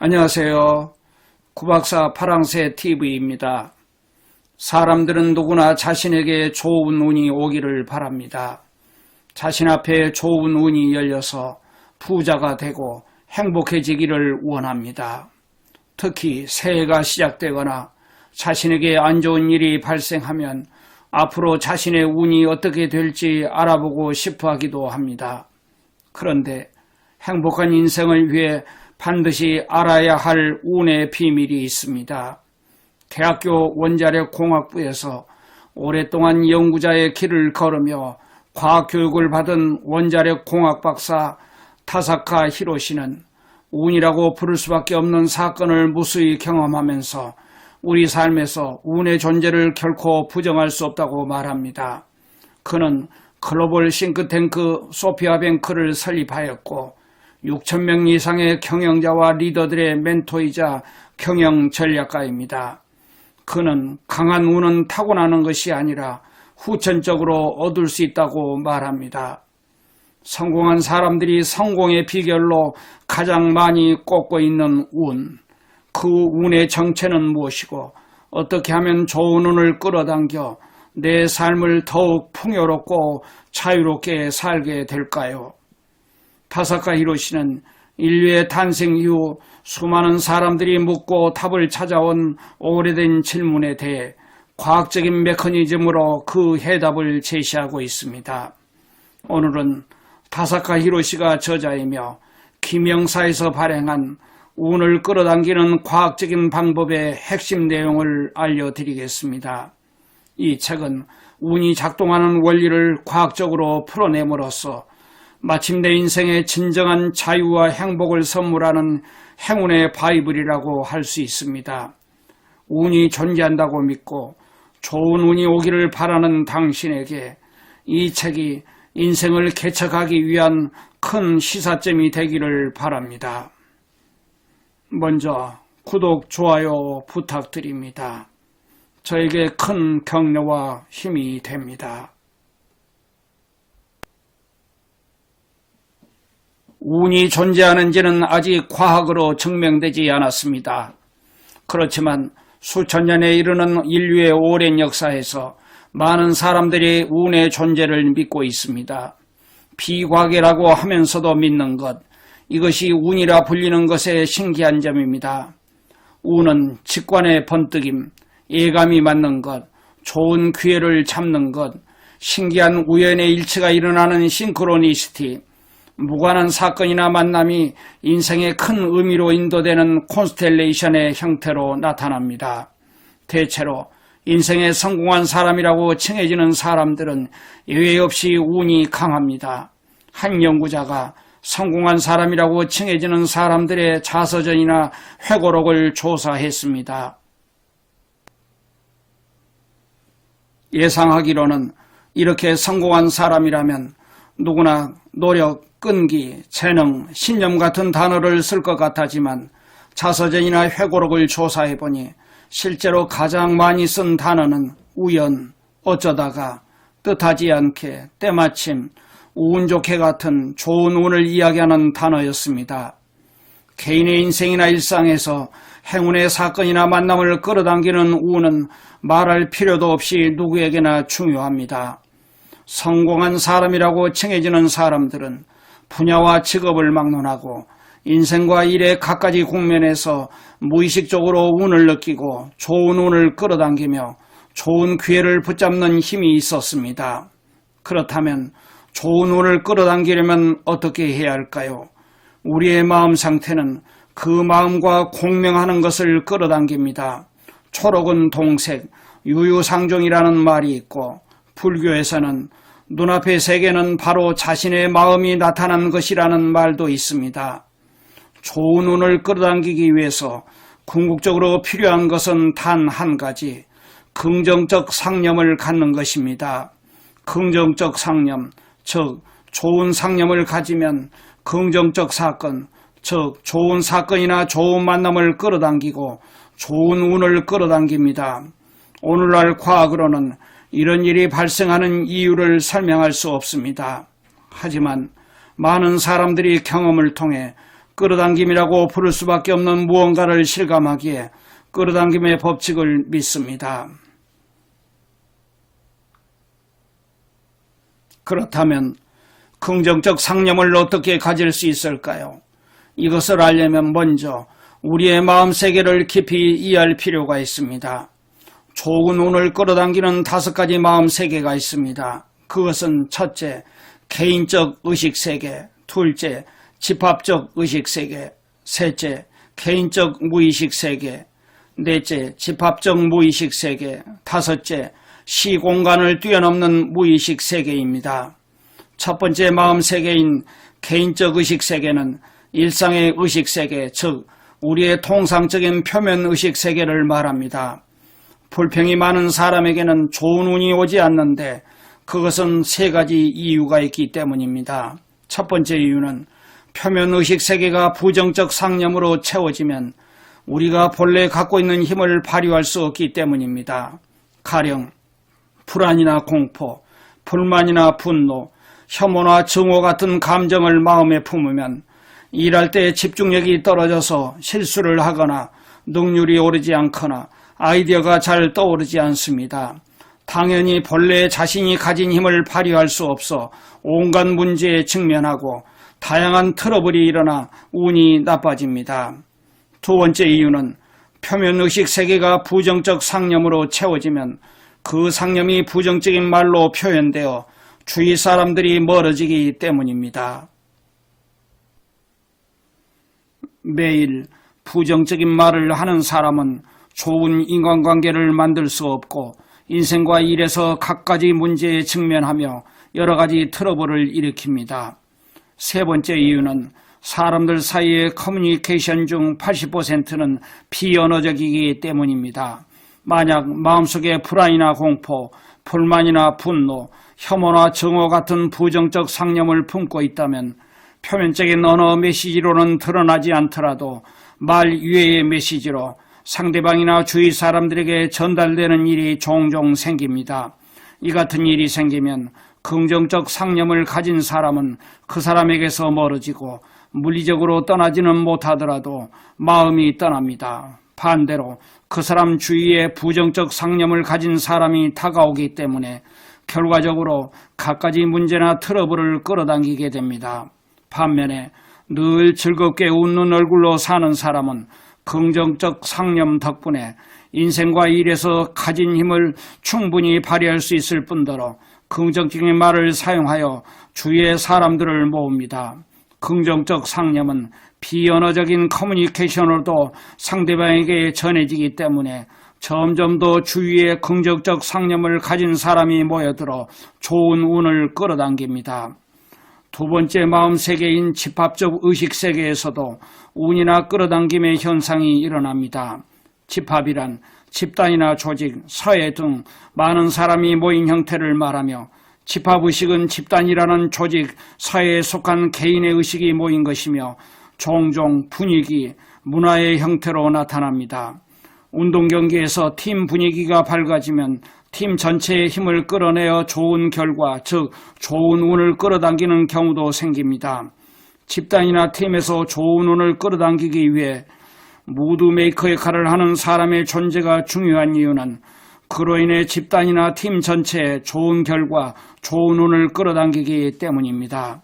안녕하세요. 구박사 파랑새 TV입니다. 사람들은 누구나 자신에게 좋은 운이 오기를 바랍니다. 자신 앞에 좋은 운이 열려서 부자가 되고 행복해지기를 원합니다. 특히 새해가 시작되거나 자신에게 안 좋은 일이 발생하면 앞으로 자신의 운이 어떻게 될지 알아보고 싶어 하기도 합니다. 그런데 행복한 인생을 위해 반드시 알아야 할 운의 비밀이 있습니다. 대학교 원자력공학부에서 오랫동안 연구자의 길을 걸으며 과학교육을 받은 원자력공학 박사 타사카 히로시는 운이라고 부를 수밖에 없는 사건을 무수히 경험하면서 우리 삶에서 운의 존재를 결코 부정할 수 없다고 말합니다. 그는 글로벌 싱크탱크 소피아뱅크를 설립하였고 6,000명 이상의 경영자와 리더들의 멘토이자 경영 전략가입니다. 그는 강한 운은 타고나는 것이 아니라 후천적으로 얻을 수 있다고 말합니다. 성공한 사람들이 성공의 비결로 가장 많이 꼽고 있는 운, 그 운의 정체는 무엇이고 어떻게 하면 좋은 운을 끌어당겨 내 삶을 더욱 풍요롭고 자유롭게 살게 될까요? 타사카 히로시는 인류의 탄생 이후 수많은 사람들이 묻고 답을 찾아온 오래된 질문에 대해 과학적인 메커니즘으로 그 해답을 제시하고 있습니다. 오늘은 타사카 히로시가 저자이며 김영사에서 발행한 운을 끌어당기는 과학적인 방법의 핵심 내용을 알려드리겠습니다. 이 책은 운이 작동하는 원리를 과학적으로 풀어냄으로써 마침내 인생의 진정한 자유와 행복을 선물하는 행운의 바이블이라고 할 수 있습니다. 운이 존재한다고 믿고 좋은 운이 오기를 바라는 당신에게 이 책이 인생을 개척하기 위한 큰 시사점이 되기를 바랍니다. 먼저 구독, 좋아요 부탁드립니다. 저에게 큰 격려와 힘이 됩니다. 운이 존재하는지는 아직 과학으로 증명되지 않았습니다. 그렇지만 수천 년에 이르는 인류의 오랜 역사에서 많은 사람들이 운의 존재를 믿고 있습니다. 비과학이라고 하면서도 믿는 것, 이것이 운이라 불리는 것의 신기한 점입니다. 운은 직관의 번뜩임, 예감이 맞는 것, 좋은 기회를 잡는 것, 신기한 우연의 일치가 일어나는 싱크로니시티, 무관한 사건이나 만남이 인생의 큰 의미로 인도되는 콘스텔레이션의 형태로 나타납니다. 대체로 인생에 성공한 사람이라고 칭해지는 사람들은 예외 없이 운이 강합니다. 한 연구자가 성공한 사람이라고 칭해지는 사람들의 자서전이나 회고록을 조사했습니다. 예상하기로는 이렇게 성공한 사람이라면 누구나 노력, 끈기, 재능, 신념 같은 단어를 쓸 것 같았지만 자서전이나 회고록을 조사해보니 실제로 가장 많이 쓴 단어는 우연, 어쩌다가, 뜻하지 않게, 때마침, 운 좋게 같은 좋은 운을 이야기하는 단어였습니다. 개인의 인생이나 일상에서 행운의 사건이나 만남을 끌어당기는 운은 말할 필요도 없이 누구에게나 중요합니다. 성공한 사람이라고 칭해지는 사람들은 분야와 직업을 막론하고 인생과 일의 갖가지 국면에서 무의식적으로 운을 느끼고 좋은 운을 끌어당기며 좋은 기회를 붙잡는 힘이 있었습니다. 그렇다면 좋은 운을 끌어당기려면 어떻게 해야 할까요? 우리의 마음 상태는 그 마음과 공명하는 것을 끌어당깁니다. 초록은 동색, 유유상종이라는 말이 있고 불교에서는 눈앞의 세계는 바로 자신의 마음이 나타난 것이라는 말도 있습니다. 좋은 운을 끌어당기기 위해서 궁극적으로 필요한 것은 단 한 가지, 긍정적 상념을 갖는 것입니다. 긍정적 상념, 즉 좋은 상념을 가지면 긍정적 사건, 즉 좋은 사건이나 좋은 만남을 끌어당기고 좋은 운을 끌어당깁니다. 오늘날 과학으로는 이런 일이 발생하는 이유를 설명할 수 없습니다. 하지만 많은 사람들이 경험을 통해 끌어당김이라고 부를 수밖에 없는 무언가를 실감하기에 끌어당김의 법칙을 믿습니다. 그렇다면 긍정적 상념을 어떻게 가질 수 있을까요? 이것을 알려면 먼저 우리의 마음 세계를 깊이 이해할 필요가 있습니다. 좋은 운을 끌어당기는 5가지 마음 세계가 있습니다. 그것은 첫째, 개인적 의식세계, 둘째, 집합적 의식세계, 셋째, 개인적 무의식세계, 넷째, 집합적 무의식세계, 다섯째, 시공간을 뛰어넘는 무의식세계입니다. 첫 번째 마음 세계인 개인적 의식세계는 일상의 의식세계, 즉 우리의 통상적인 표면 의식세계를 말합니다. 불평이 많은 사람에게는 좋은 운이 오지 않는데 그것은 3가지 이유가 있기 때문입니다. 첫 번째 이유는 표면 의식세계가 부정적 상념으로 채워지면 우리가 본래 갖고 있는 힘을 발휘할 수 없기 때문입니다. 가령 불안이나 공포, 불만이나 분노, 혐오나 증오 같은 감정을 마음에 품으면 일할 때 집중력이 떨어져서 실수를 하거나 능률이 오르지 않거나 아이디어가 잘 떠오르지 않습니다. 당연히 본래 자신이 가진 힘을 발휘할 수 없어 온갖 문제에 직면하고 다양한 트러블이 일어나 운이 나빠집니다. 두 번째 이유는 표면의식 세계가 부정적 상념으로 채워지면 그 상념이 부정적인 말로 표현되어 주위 사람들이 멀어지기 때문입니다. 매일 부정적인 말을 하는 사람은 좋은 인간관계를 만들 수 없고 인생과 일에서 갖가지 문제에 직면하며 여러 가지 트러블을 일으킵니다. 세 번째 이유는 사람들 사이의 커뮤니케이션 중 80%는 비언어적이기 때문입니다. 만약 마음속에 불안이나 공포, 불만이나 분노, 혐오나 증오 같은 부정적 상념을 품고 있다면 표면적인 언어 메시지로는 드러나지 않더라도 말 이외의 메시지로 상대방이나 주위 사람들에게 전달되는 일이 종종 생깁니다. 이 같은 일이 생기면 긍정적 상념을 가진 사람은 그 사람에게서 멀어지고 물리적으로 떠나지는 못하더라도 마음이 떠납니다. 반대로 그 사람 주위에 부정적 상념을 가진 사람이 다가오기 때문에 결과적으로 갖가지 문제나 트러블을 끌어당기게 됩니다. 반면에 늘 즐겁게 웃는 얼굴로 사는 사람은 긍정적 상념 덕분에 인생과 일에서 가진 힘을 충분히 발휘할 수 있을 뿐더러 긍정적인 말을 사용하여 주위의 사람들을 모읍니다. 긍정적 상념은 비언어적인 커뮤니케이션으로도 상대방에게 전해지기 때문에 점점 더 주위에 긍정적 상념을 가진 사람이 모여들어 좋은 운을 끌어당깁니다. 두 번째 마음 세계인 집합적 의식 세계에서도 운이나 끌어당김의 현상이 일어납니다. 집합이란 집단이나 조직, 사회 등 많은 사람이 모인 형태를 말하며 집합의식은 집단이라는 조직, 사회에 속한 개인의 의식이 모인 것이며 종종 분위기, 문화의 형태로 나타납니다. 운동 경기에서 팀 분위기가 밝아지면 팀 전체의 힘을 끌어내어 좋은 결과, 즉 좋은 운을 끌어당기는 경우도 생깁니다. 집단이나 팀에서 좋은 운을 끌어당기기 위해 무드 메이커 역할을 하는 사람의 존재가 중요한 이유는 그로 인해 집단이나 팀 전체에 좋은 결과, 좋은 운을 끌어당기기 때문입니다.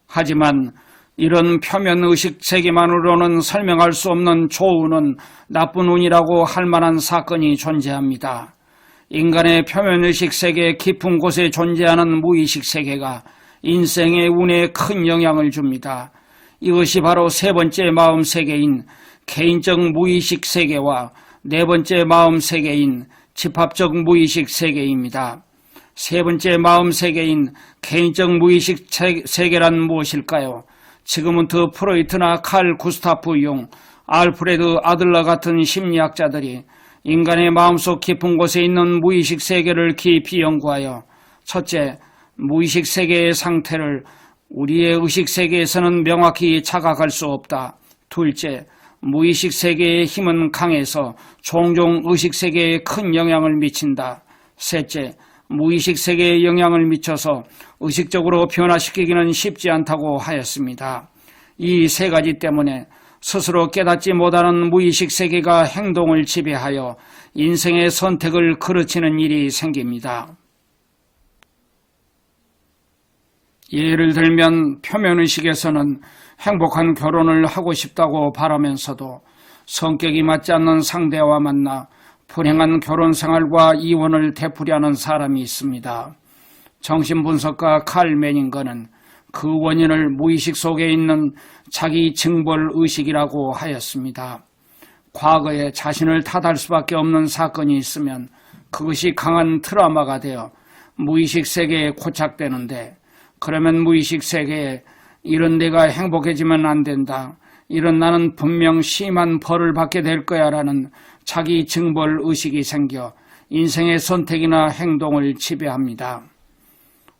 하지만 이런 표면의식 세계만으로는 설명할 수 없는 좋은은 나쁜 운이라고 할 만한 사건이 존재합니다. 인간의 표면의식 세계 깊은 곳에 존재하는 무의식 세계가 인생의 운에 큰 영향을 줍니다. 이것이 바로 세 번째 마음 세계인 개인적 무의식 세계와 네 번째 마음 세계인 집합적 무의식 세계입니다. 세 번째 마음 세계인 개인적 무의식 세계란 무엇일까요? 지그문트 프로이트나 칼 구스타프 융, 알프레드 아들러 같은 심리학자들이 인간의 마음속 깊은 곳에 있는 무의식 세계를 깊이 연구하여 첫째, 무의식 세계의 상태를 우리의 의식 세계에서는 명확히 자각할 수 없다. 둘째, 무의식 세계의 힘은 강해서 종종 의식 세계에 큰 영향을 미친다. 셋째, 무의식 세계에 영향을 미쳐서 의식적으로 변화시키기는 쉽지 않다고 하였습니다. 이 세 가지 때문에 스스로 깨닫지 못하는 무의식 세계가 행동을 지배하여 인생의 선택을 그르치는 일이 생깁니다. 예를 들면 표면의식에서는 행복한 결혼을 하고 싶다고 바라면서도 성격이 맞지 않는 상대와 만나 불행한 결혼 생활과 이혼을 되풀이하는 사람이 있습니다. 정신분석가 칼 매닝거는 그 원인을 무의식 속에 있는 자기 징벌 의식이라고 하였습니다. 과거에 자신을 탓할 수밖에 없는 사건이 있으면 그것이 강한 트라우마가 되어 무의식 세계에 고착되는데, 그러면 무의식 세계에 이런 내가 행복해지면 안 된다, 이런 나는 분명 심한 벌을 받게 될 거야 라는 자기 징벌 의식이 생겨 인생의 선택이나 행동을 지배합니다.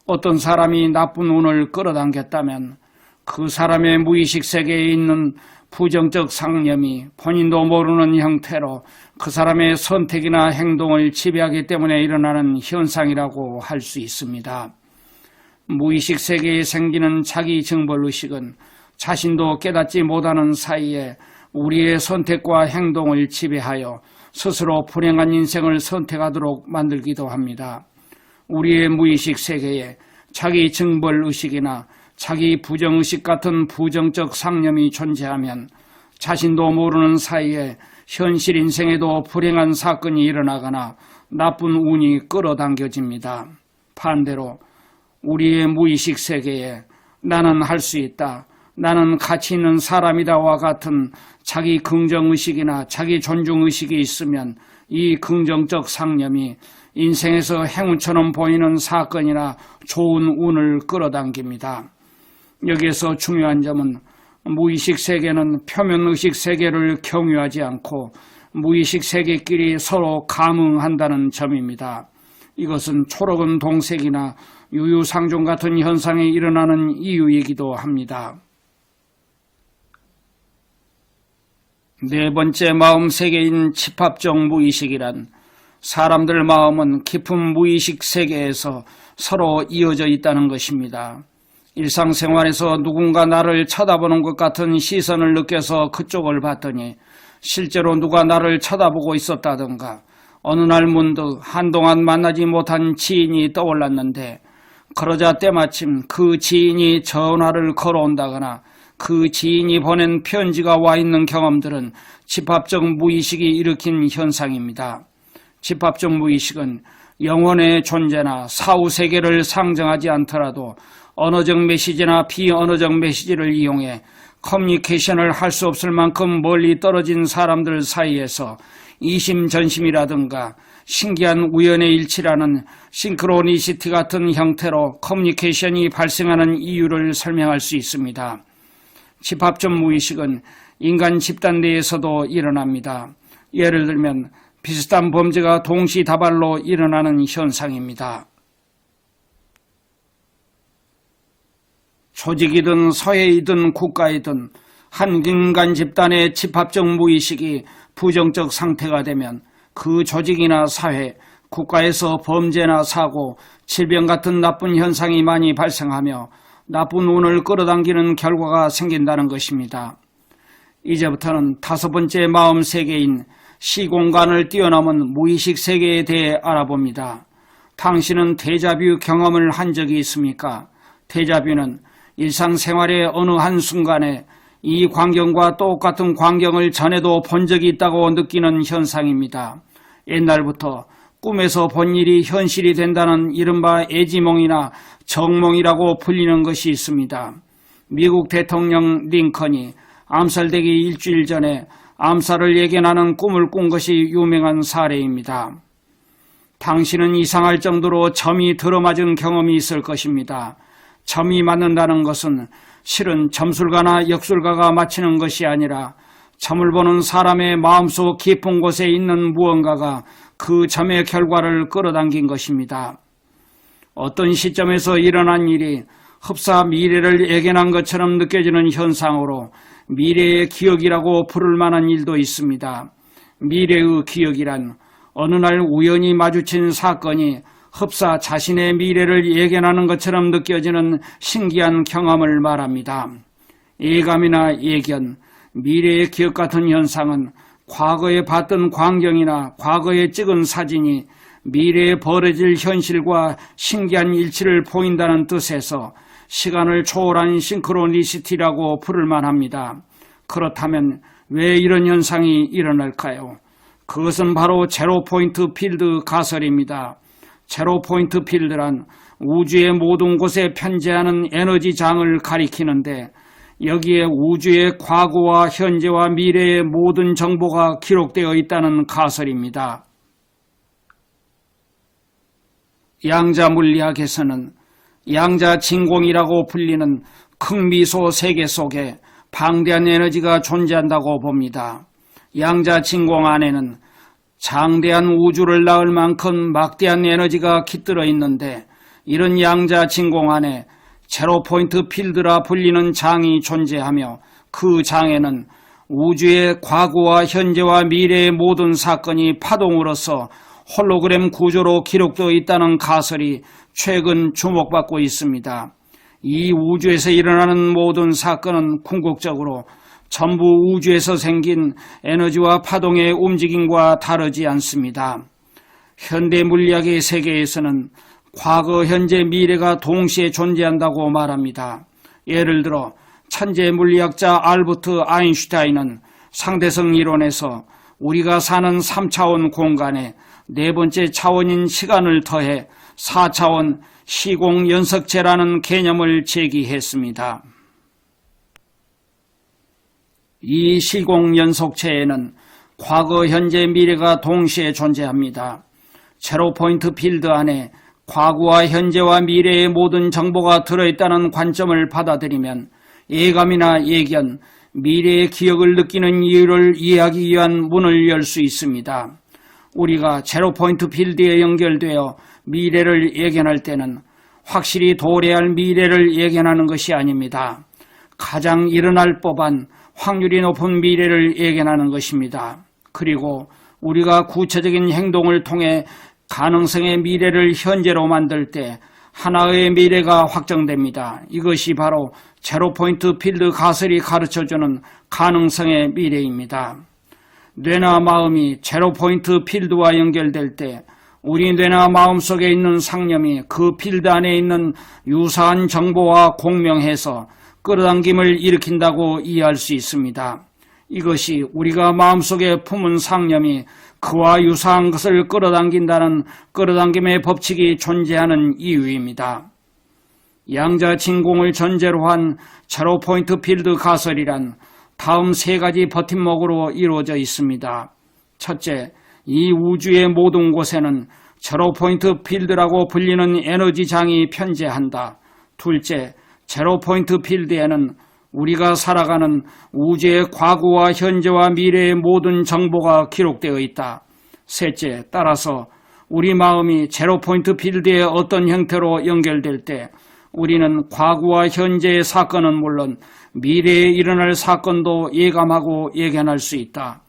어떤 사람이 나쁜 운을 끌어당겼다면 그 사람의 무의식 세계에 있는 부정적 상념이 본인도 모르는 형태로 그 사람의 선택이나 행동을 지배하기 때문에 일어나는 현상이라고 할 수 있습니다. 무의식 세계에 생기는 자기 징벌의식은 자신도 깨닫지 못하는 사이에 우리의 선택과 행동을 지배하여 스스로 불행한 인생을 선택하도록 만들기도 합니다. 우리의 무의식 세계에 자기 징벌의식이나 자기 부정의식 같은 부정적 상념이 존재하면 자신도 모르는 사이에 현실 인생에도 불행한 사건이 일어나거나 나쁜 운이 끌어당겨집니다. 반대로 우리의 무의식 세계에 나는 할 수 있다, 나는 가치 있는 사람이다와 같은 자기 긍정의식이나 자기 존중의식이 있으면 이 긍정적 상념이 인생에서 행운처럼 보이는 사건이나 좋은 운을 끌어당깁니다. 여기에서 중요한 점은 무의식 세계는 표면의식 세계를 경유하지 않고 무의식 세계끼리 서로 감응한다는 점입니다. 이것은 초록은 동색이나 유유상종 같은 현상이 일어나는 이유이기도 합니다. 네 번째 마음 세계인 집합적 무의식이란 사람들 마음은 깊은 무의식 세계에서 서로 이어져 있다는 것입니다. 일상생활에서 누군가 나를 쳐다보는 것 같은 시선을 느껴서 그쪽을 봤더니 실제로 누가 나를 쳐다보고 있었다던가, 어느 날 문득 한동안 만나지 못한 지인이 떠올랐는데 그러자 때마침 그 지인이 전화를 걸어온다거나 그 지인이 보낸 편지가 와 있는 경험들은 집합적 무의식이 일으킨 현상입니다. 집합적 무의식은 영혼의 존재나 사후세계를 상정하지 않더라도 언어적 메시지나 비언어적 메시지를 이용해 커뮤니케이션을 할 수 없을 만큼 멀리 떨어진 사람들 사이에서 이심전심이라든가 신기한 우연의 일치라는 싱크로니시티 같은 형태로 커뮤니케이션이 발생하는 이유를 설명할 수 있습니다. 집합적 무의식은 인간 집단 내에서도 일어납니다. 예를 들면 비슷한 범죄가 동시다발로 일어나는 현상입니다. 조직이든 사회이든 국가이든 한 인간 집단의 집합적 무의식이 부정적 상태가 되면 그 조직이나 사회, 국가에서 범죄나 사고, 질병 같은 나쁜 현상이 많이 발생하며 나쁜 운을 끌어당기는 결과가 생긴다는 것입니다. 이제부터는 다섯 번째 마음 세계인 시공간을 뛰어넘은 무의식 세계에 대해 알아봅니다. 당신은 데자뷰 경험을 한 적이 있습니까? 데자뷰는 일상생활의 어느 한순간에 이 광경과 똑같은 광경을 전에도 본 적이 있다고 느끼는 현상입니다. 옛날부터 꿈에서 본 일이 현실이 된다는 이른바 애지몽이나 정몽이라고 불리는 것이 있습니다. 미국 대통령 링컨이 암살되기 일주일 전에 암살을 예견하는 꿈을 꾼 것이 유명한 사례입니다. 당신은 이상할 정도로 점이 들어맞은 경험이 있을 것입니다. 점이 맞는다는 것은 실은 점술가나 역술가가 맞히는 것이 아니라 점을 보는 사람의 마음속 깊은 곳에 있는 무언가가 그 점의 결과를 끌어당긴 것입니다. 어떤 시점에서 일어난 일이 흡사 미래를 예견한 것처럼 느껴지는 현상으로 미래의 기억이라고 부를 만한 일도 있습니다. 미래의 기억이란 어느 날 우연히 마주친 사건이 흡사 자신의 미래를 예견하는 것처럼 느껴지는 신기한 경험을 말합니다. 예감이나 예견, 미래의 기억 같은 현상은 과거에 봤던 광경이나 과거에 찍은 사진이 미래에 벌어질 현실과 신기한 일치를 보인다는 뜻에서 시간을 초월한 싱크로니시티라고 부를만 합니다. 그렇다면 왜 이런 현상이 일어날까요? 그것은 바로 제로포인트 필드 가설입니다. 제로포인트 필드란 우주의 모든 곳에 편재하는 에너지 장을 가리키는데 여기에 우주의 과거와 현재와 미래의 모든 정보가 기록되어 있다는 가설입니다. 양자물리학에서는 양자진공이라고 불리는 극미소 세계 속에 방대한 에너지가 존재한다고 봅니다. 양자진공 안에는 장대한 우주를 낳을 만큼 막대한 에너지가 깃들어 있는데 이런 양자진공 안에 제로포인트 필드라 불리는 장이 존재하며 그 장에는 우주의 과거와 현재와 미래의 모든 사건이 파동으로서 홀로그램 구조로 기록되어 있다는 가설이 최근 주목받고 있습니다. 이 우주에서 일어나는 모든 사건은 궁극적으로 전부 우주에서 생긴 에너지와 파동의 움직임과 다르지 않습니다. 현대 물리학의 세계에서는 과거, 현재, 미래가 동시에 존재한다고 말합니다. 예를 들어 천재 물리학자 알버트 아인슈타인은 상대성 이론에서 우리가 사는 3차원 공간에 네 번째 차원인 시간을 더해 4차원 시공연석체라는 개념을 제기했습니다. 이 시공연속체에는 과거, 현재, 미래가 동시에 존재합니다. 제로포인트 필드 안에 과거와 현재와 미래의 모든 정보가 들어있다는 관점을 받아들이면 예감이나 예견, 미래의 기억을 느끼는 이유를 이해하기 위한 문을 열 수 있습니다. 우리가 제로포인트 필드에 연결되어 미래를 예견할 때는 확실히 도래할 미래를 예견하는 것이 아닙니다. 가장 일어날 법한 확률이 높은 미래를 예견하는 것입니다. 그리고 우리가 구체적인 행동을 통해 가능성의 미래를 현재로 만들 때 하나의 미래가 확정됩니다. 이것이 바로 제로포인트 필드 가설이 가르쳐주는 가능성의 미래입니다. 뇌나 마음이 제로포인트 필드와 연결될 때 우리 뇌나 마음속에 있는 상념이 그 필드 안에 있는 유사한 정보와 공명해서 끌어당김을 일으킨다고 이해할 수 있습니다. 이것이 우리가 마음속에 품은 상념이 그와 유사한 것을 끌어당긴다는 끌어당김의 법칙이 존재하는 이유입니다. 양자진공을 전제로 한 제로포인트 필드 가설이란 다음 세 가지 버팀목으로 이루어져 있습니다. 첫째, 이 우주의 모든 곳에는 제로포인트 필드라고 불리는 에너지장이 편재한다. 둘째, 제로포인트 필드에는 우리가 살아가는 우주의 과거와 현재와 미래의 모든 정보가 기록되어 있다. 셋째, 따라서 우리 마음이 제로포인트 필드의 어떤 형태로 연결될 때 우리는 과거와 현재의 사건은 물론 미래에 일어날 사건도 예감하고 예견할 수 있다.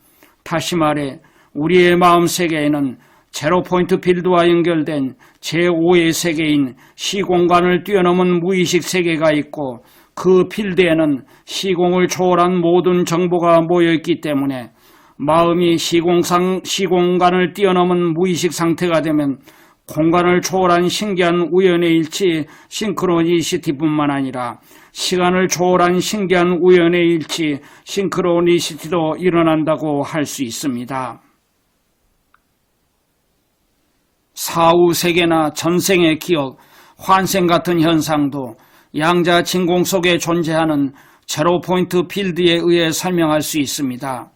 다시 말해 우리의 마음 세계에는 제로포인트 필드와 연결된 제5의 세계인 시공간을 뛰어넘은 무의식 세계가 있고 그 필드에는 시공을 초월한 모든 정보가 모여있기 때문에 마음이 시공간을 뛰어넘은 무의식 상태가 되면 공간을 초월한 신기한 우연의 일치 싱크로니시티뿐만 아니라 시간을 초월한 신기한 우연의 일치 싱크로니시티도 일어난다고 할 수 있습니다. 사후 세계나 전생의 기억, 환생 같은 현상도 양자진공 속에 존재하는 제로포인트 필드에 의해 설명할 수 있습니다.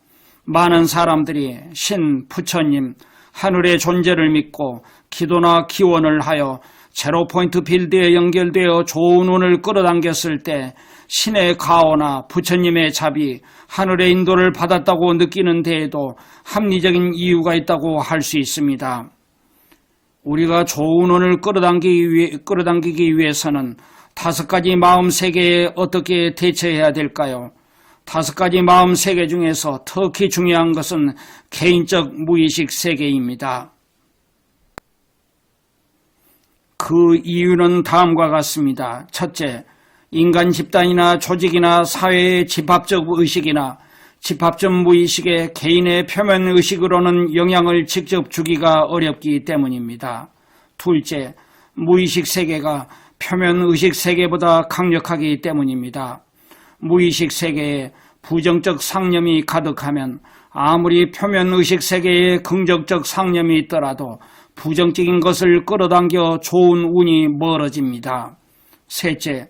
많은 사람들이 신, 부처님, 하늘의 존재를 믿고 기도나 기원을 하여 제로포인트 필드에 연결되어 좋은 운을 끌어당겼을 때 신의 가호나 부처님의 자비, 하늘의 인도를 받았다고 느끼는 데에도 합리적인 이유가 있다고 할 수 있습니다. 우리가 좋은 운을 끌어당기기 위해서는 5가지 마음 세계에 어떻게 대처해야 될까요? 5가지 마음 세계 중에서 특히 중요한 것은 개인적 무의식 세계입니다. 그 이유는 다음과 같습니다. 첫째, 인간 집단이나 조직이나 사회의 집합적 의식이나 집합적 무의식에 개인의 표면 의식으로는 영향을 직접 주기가 어렵기 때문입니다. 둘째, 무의식 세계가 표면 의식 세계보다 강력하기 때문입니다. 무의식 세계에 부정적 상념이 가득하면 아무리 표면 의식 세계에 긍정적 상념이 있더라도 부정적인 것을 끌어당겨 좋은 운이 멀어집니다. 셋째,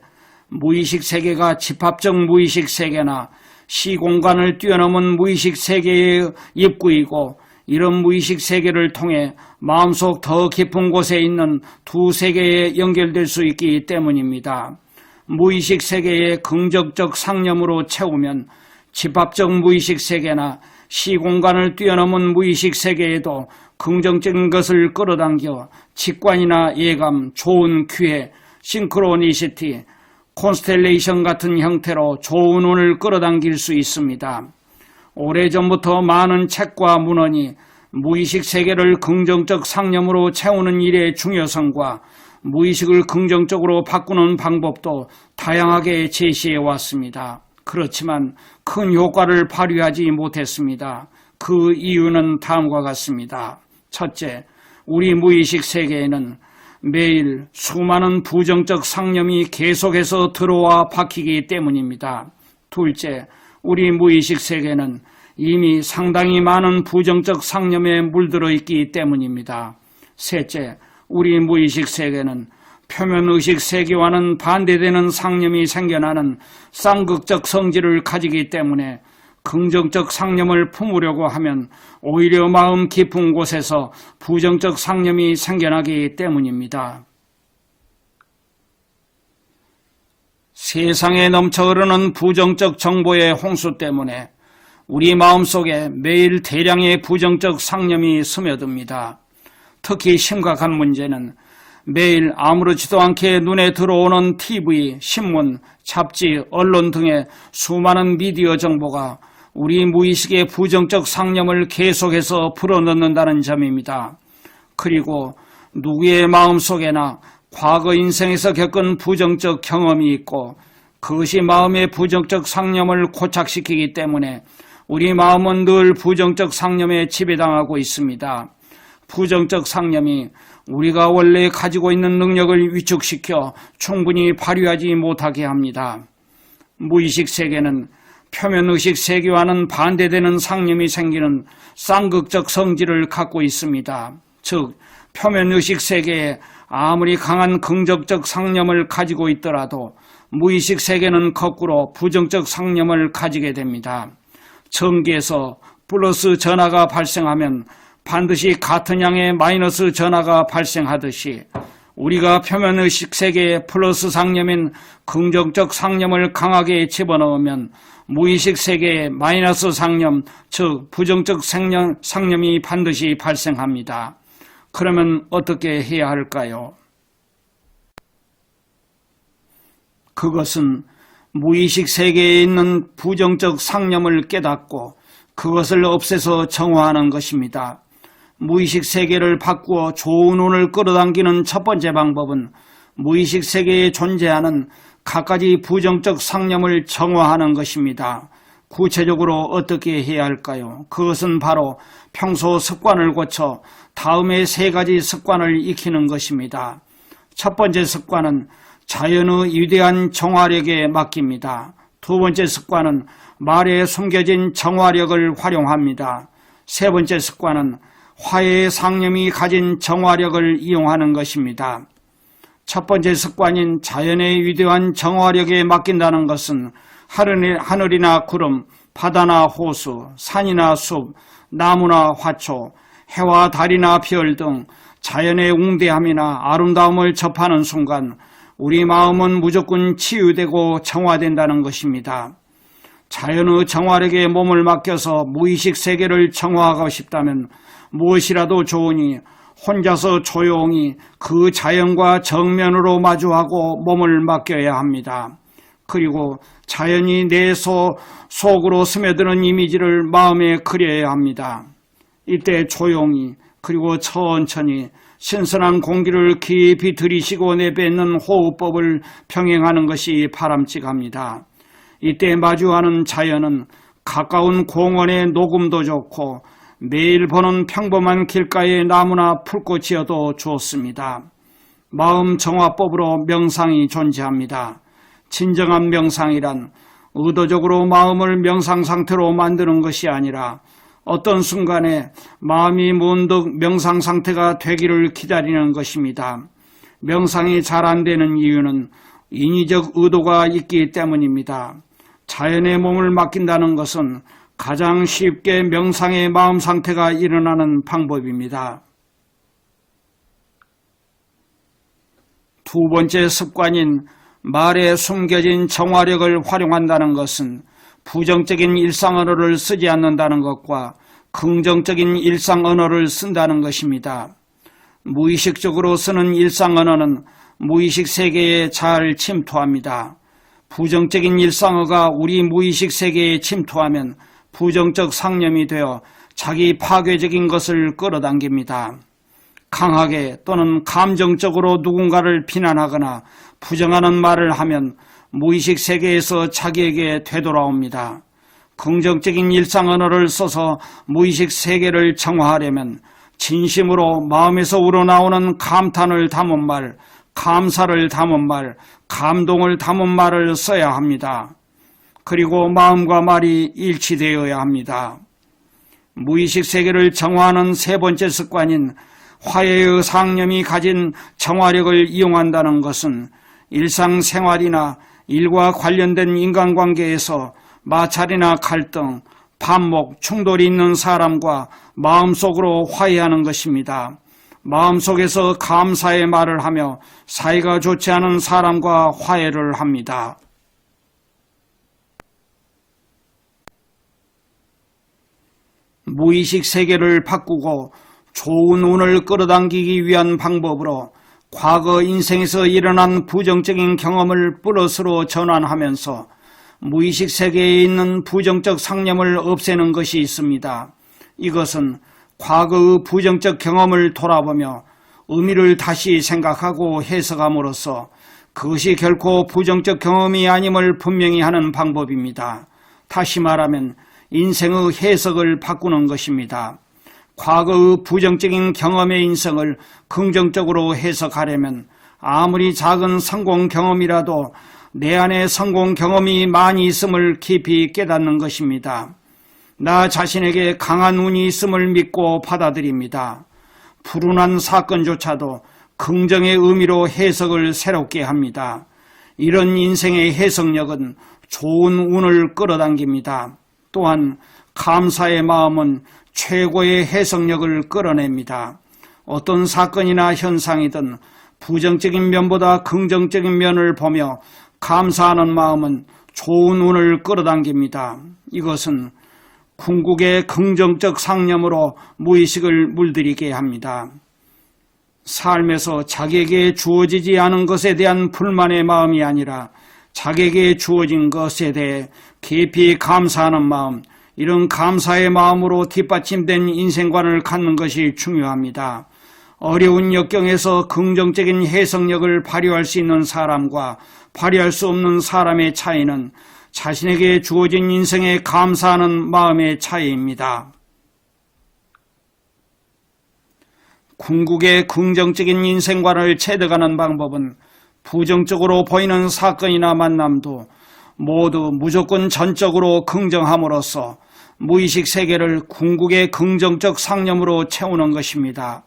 무의식 세계가 집합적 무의식 세계나 시공간을 뛰어넘은 무의식 세계의 입구이고, 이런 무의식 세계를 통해 마음속 더 깊은 곳에 있는 두 세계에 연결될 수 있기 때문입니다. 무의식 세계의 긍정적 상념으로 채우면 집합적 무의식 세계나 시공간을 뛰어넘은 무의식 세계에도 긍정적인 것을 끌어당겨 직관이나 예감, 좋은 기회, 싱크로니시티, 콘스텔레이션 같은 형태로 좋은 운을 끌어당길 수 있습니다. 오래전부터 많은 책과 문헌이 무의식 세계를 긍정적 상념으로 채우는 일의 중요성과 무의식을 긍정적으로 바꾸는 방법도 다양하게 제시해 왔습니다. 그렇지만 큰 효과를 발휘하지 못했습니다. 그 이유는 다음과 같습니다. 첫째, 우리 무의식 세계에는 매일 수많은 부정적 상념이 계속해서 들어와 박히기 때문입니다. 둘째, 우리 무의식 세계는 이미 상당히 많은 부정적 상념에 물들어 있기 때문입니다. 셋째, 우리 무의식 세계는 표면의식 세계와는 반대되는 상념이 생겨나는 쌍극적 성질을 가지기 때문에 긍정적 상념을 품으려고 하면 오히려 마음 깊은 곳에서 부정적 상념이 생겨나기 때문입니다. 세상에 넘쳐 흐르는 부정적 정보의 홍수 때문에 우리 마음속에 매일 대량의 부정적 상념이 스며듭니다. 특히 심각한 문제는 매일 아무렇지도 않게 눈에 들어오는 TV, 신문, 잡지, 언론 등의 수많은 미디어 정보가 우리 무의식의 부정적 상념을 계속해서 불어넣는다는 점입니다. 그리고 누구의 마음속에나 과거 인생에서 겪은 부정적 경험이 있고 그것이 마음의 부정적 상념을 고착시키기 때문에 우리 마음은 늘 부정적 상념에 지배당하고 있습니다. 부정적 상념이 우리가 원래 가지고 있는 능력을 위축시켜 충분히 발휘하지 못하게 합니다. 무의식 세계는 표면의식 세계와는 반대되는 상념이 생기는 쌍극적 성질을 갖고 있습니다. 즉, 표면의식 세계에 아무리 강한 긍정적 상념을 가지고 있더라도 무의식 세계는 거꾸로 부정적 상념을 가지게 됩니다. 전기에서 플러스 전하가 발생하면 반드시 같은 양의 마이너스 전하가 발생하듯이 우리가 표면의식 세계에 플러스 상념인 긍정적 상념을 강하게 집어넣으면 무의식 세계에 마이너스 상념, 즉 부정적 상념이 반드시 발생합니다. 그러면 어떻게 해야 할까요? 그것은 무의식 세계에 있는 부정적 상념을 깨닫고 그것을 없애서 정화하는 것입니다. 무의식 세계를 바꾸어 좋은 운을 끌어당기는 첫 번째 방법은 무의식 세계에 존재하는 갖가지 부정적 상념을 정화하는 것입니다. 구체적으로 어떻게 해야 할까요? 그것은 바로 평소 습관을 고쳐 다음의 세 가지 습관을 익히는 것입니다. 첫 번째 습관은 자연의 위대한 정화력에 맡깁니다. 두 번째 습관은 말에 숨겨진 정화력을 활용합니다. 세 번째 습관은 화해의 상념이 가진 정화력을 이용하는 것입니다. 첫 번째 습관인 자연의 위대한 정화력에 맡긴다는 것은 하늘이나 구름, 바다나 호수, 산이나 숲, 나무나 화초, 해와 달이나 별 등 자연의 웅대함이나 아름다움을 접하는 순간 우리 마음은 무조건 치유되고 정화된다는 것입니다. 자연의 정화력에 몸을 맡겨서 무의식 세계를 정화하고 싶다면 무엇이라도 좋으니 혼자서 조용히 그 자연과 정면으로 마주하고 몸을 맡겨야 합니다. 그리고 자연이 내 속으로 스며드는 이미지를 마음에 그려야 합니다. 이때 조용히 그리고 천천히 신선한 공기를 깊이 들이쉬고 내뱉는 호흡법을 병행하는 것이 바람직합니다. 이때 마주하는 자연은 가까운 공원의 녹음도 좋고 매일 보는 평범한 길가의 나무나 풀꽃이어도 좋습니다. 마음 정화법으로 명상이 존재합니다. 진정한 명상이란 의도적으로 마음을 명상 상태로 만드는 것이 아니라 어떤 순간에 마음이 문득 명상 상태가 되기를 기다리는 것입니다. 명상이 잘 안 되는 이유는 인위적 의도가 있기 때문입니다. 자연의 몸을 맡긴다는 것은 가장 쉽게 명상의 마음 상태가 일어나는 방법입니다. 두 번째 습관인 말에 숨겨진 정화력을 활용한다는 것은 부정적인 일상 언어를 쓰지 않는다는 것과 긍정적인 일상 언어를 쓴다는 것입니다. 무의식적으로 쓰는 일상 언어는 무의식 세계에 잘 침투합니다. 부정적인 일상어가 우리 무의식 세계에 침투하면 부정적 상념이 되어 자기 파괴적인 것을 끌어당깁니다. 강하게 또는 감정적으로 누군가를 비난하거나 부정하는 말을 하면 무의식 세계에서 자기에게 되돌아옵니다. 긍정적인 일상 언어를 써서 무의식 세계를 정화하려면 진심으로 마음에서 우러나오는 감탄을 담은 말, 감사를 담은 말, 감동을 담은 말을 써야 합니다. 그리고 마음과 말이 일치되어야 합니다. 무의식 세계를 정화하는 세 번째 습관인 화해의 상념이 가진 정화력을 이용한다는 것은 일상생활이나 일과 관련된 인간관계에서 마찰이나 갈등, 반목, 충돌이 있는 사람과 마음속으로 화해하는 것입니다. 마음속에서 감사의 말을 하며 사이가 좋지 않은 사람과 화해를 합니다. 무의식 세계를 바꾸고 좋은 운을 끌어당기기 위한 방법으로 과거 인생에서 일어난 부정적인 경험을 플러스로 전환하면서 무의식 세계에 있는 부정적 상념을 없애는 것이 있습니다. 이것은 과거의 부정적 경험을 돌아보며 의미를 다시 생각하고 해석함으로써 그것이 결코 부정적 경험이 아님을 분명히 하는 방법입니다. 다시 말하면 인생의 해석을 바꾸는 것입니다. 과거의 부정적인 경험의 인생을 긍정적으로 해석하려면 아무리 작은 성공 경험이라도 내 안에 성공 경험이 많이 있음을 깊이 깨닫는 것입니다. 나 자신에게 강한 운이 있음을 믿고 받아들입니다. 불운한 사건조차도 긍정의 의미로 해석을 새롭게 합니다. 이런 인생의 해석력은 좋은 운을 끌어당깁니다. 또한 감사의 마음은 최고의 해석력을 끌어냅니다. 어떤 사건이나 현상이든 부정적인 면보다 긍정적인 면을 보며 감사하는 마음은 좋은 운을 끌어당깁니다. 이것은 궁극의 긍정적 상념으로 무의식을 물들이게 합니다. 삶에서 자기에게 주어지지 않은 것에 대한 불만의 마음이 아니라 자기에게 주어진 것에 대해 깊이 감사하는 마음, 이런 감사의 마음으로 뒷받침된 인생관을 갖는 것이 중요합니다. 어려운 역경에서 긍정적인 해석력을 발휘할 수 있는 사람과 발휘할 수 없는 사람의 차이는 자신에게 주어진 인생에 감사하는 마음의 차이입니다. 궁극의 긍정적인 인생관을 체득하는 방법은 부정적으로 보이는 사건이나 만남도 모두 무조건 전적으로 긍정함으로써 무의식 세계를 궁극의 긍정적 상념으로 채우는 것입니다.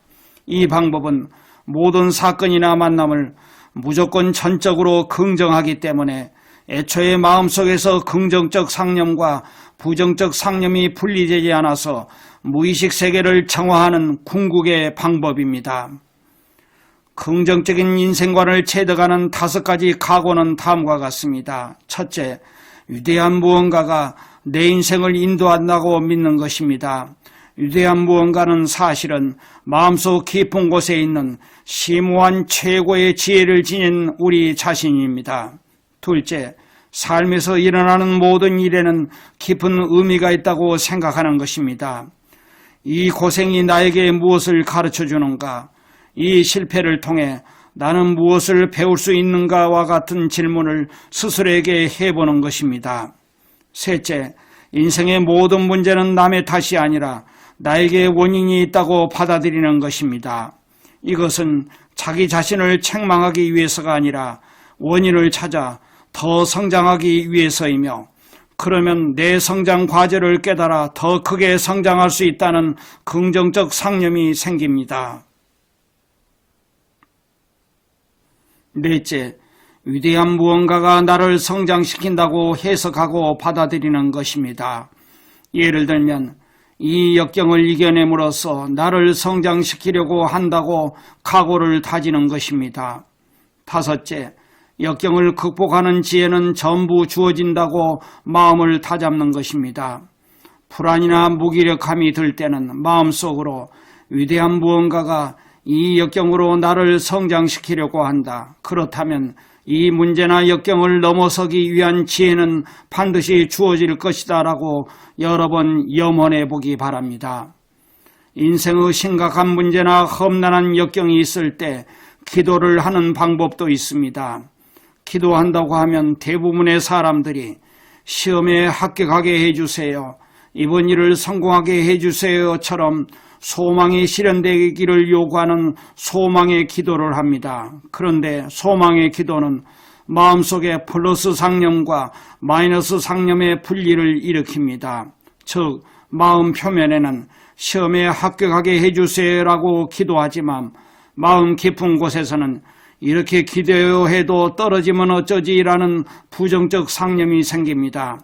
이 방법은 모든 사건이나 만남을 무조건 전적으로 긍정하기 때문에 애초에 마음속에서 긍정적 상념과 부정적 상념이 분리되지 않아서 무의식 세계를 정화하는 궁극의 방법입니다. 긍정적인 인생관을 체득하는 5가지 각오는 다음과 같습니다. 첫째, 위대한 무언가가 내 인생을 인도한다고 믿는 것입니다. 위대한 무언가는 사실은 마음속 깊은 곳에 있는 심오한 최고의 지혜를 지닌 우리 자신입니다. 둘째, 삶에서 일어나는 모든 일에는 깊은 의미가 있다고 생각하는 것입니다. 이 고생이 나에게 무엇을 가르쳐 주는가? 이 실패를 통해 나는 무엇을 배울 수 있는가와 같은 질문을 스스로에게 해보는 것입니다. 셋째, 인생의 모든 문제는 남의 탓이 아니라 나에게 원인이 있다고 받아들이는 것입니다. 이것은 자기 자신을 책망하기 위해서가 아니라 원인을 찾아 더 성장하기 위해서이며, 그러면 내 성장 과제를 깨달아 더 크게 성장할 수 있다는 긍정적 상념이 생깁니다. 넷째, 위대한 무언가가 나를 성장시킨다고 해석하고 받아들이는 것입니다. 예를 들면 이 역경을 이겨냄으로써 나를 성장시키려고 한다고 각오를 다지는 것입니다. 다섯째, 역경을 극복하는 지혜는 전부 주어진다고 마음을 다잡는 것입니다. 불안이나 무기력함이 들 때는 마음속으로 위대한 무언가가 이 역경으로 나를 성장시키려고 한다. 그렇다면 이 문제나 역경을 넘어서기 위한 지혜는 반드시 주어질 것이다 라고 여러 번 염원해 보기 바랍니다. 인생의 심각한 문제나 험난한 역경이 있을 때 기도를 하는 방법도 있습니다. 기도한다고 하면 대부분의 사람들이 시험에 합격하게 해주세요, 이번 일을 성공하게 해주세요처럼 소망이 실현되기를 요구하는 소망의 기도를 합니다. 그런데 소망의 기도는 마음속에 플러스 상념과 마이너스 상념의 분리를 일으킵니다. 즉 마음 표면에는 시험에 합격하게 해주세요라고 기도하지만 마음 깊은 곳에서는 이렇게 기도해도 떨어지면 어쩌지라는 부정적 상념이 생깁니다.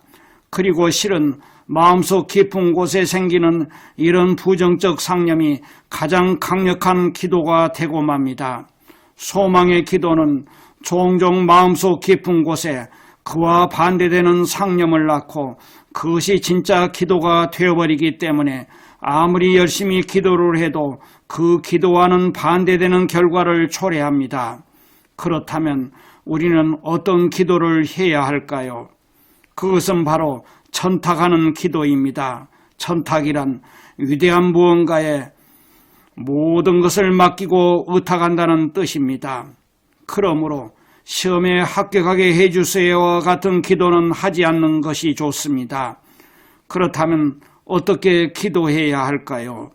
그리고 실은 마음속 깊은 곳에 생기는 이런 부정적 상념이 가장 강력한 기도가 되고 맙니다. 소망의 기도는 종종 마음속 깊은 곳에 그와 반대되는 상념을 낳고 그것이 진짜 기도가 되어버리기 때문에 아무리 열심히 기도를 해도 그 기도와는 반대되는 결과를 초래합니다. 그렇다면 우리는 어떤 기도를 해야 할까요? 그것은 바로 천탁하는 기도입니다. 천탁이란 위대한 무언가에 모든 것을 맡기고 의탁한다는 뜻입니다. 그러므로 시험에 합격하게 해주세요와 같은 기도는 하지 않는 것이 좋습니다. 그렇다면 어떻게 기도해야 할까요?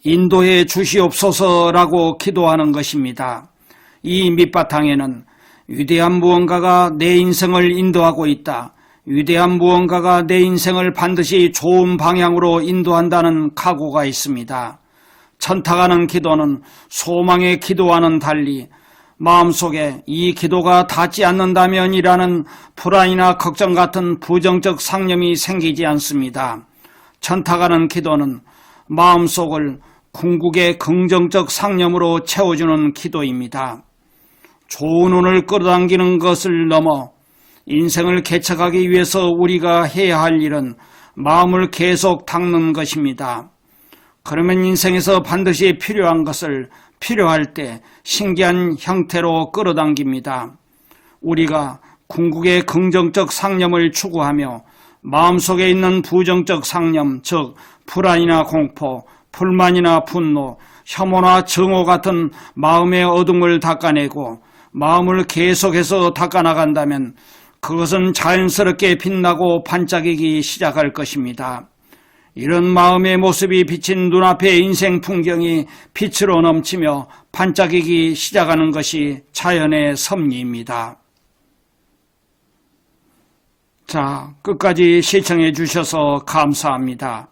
인도해 주시옵소서라고 기도하는 것입니다. 이 밑바탕에는 위대한 무언가가 내 인생을 인도하고 있다, 위대한 무언가가 내 인생을 반드시 좋은 방향으로 인도한다는 각오가 있습니다. 천탁하는 기도는 소망의 기도와는 달리 마음속에 이 기도가 닿지 않는다면이라는 불안이나 걱정 같은 부정적 상념이 생기지 않습니다. 천탁하는 기도는 마음속을 궁극의 긍정적 상념으로 채워주는 기도입니다. 좋은 운을 끌어당기는 것을 넘어 인생을 개척하기 위해서 우리가 해야 할 일은 마음을 계속 닦는 것입니다. 그러면 인생에서 반드시 필요한 것을 필요할 때 신기한 형태로 끌어당깁니다. 우리가 궁극의 긍정적 상념을 추구하며 마음속에 있는 부정적 상념, 즉 불안이나 공포, 불만이나 분노, 혐오나 증오 같은 마음의 어둠을 닦아내고 마음을 계속해서 닦아나간다면 그것은 자연스럽게 빛나고 반짝이기 시작할 것입니다. 이런 마음의 모습이 비친 눈앞의 인생 풍경이 빛으로 넘치며 반짝이기 시작하는 것이 자연의 섭리입니다. 자, 끝까지 시청해 주셔서 감사합니다.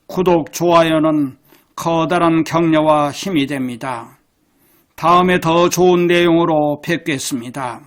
구독, 좋아요는 커다란 격려와 힘이 됩니다. 다음에 더 좋은 내용으로 뵙겠습니다.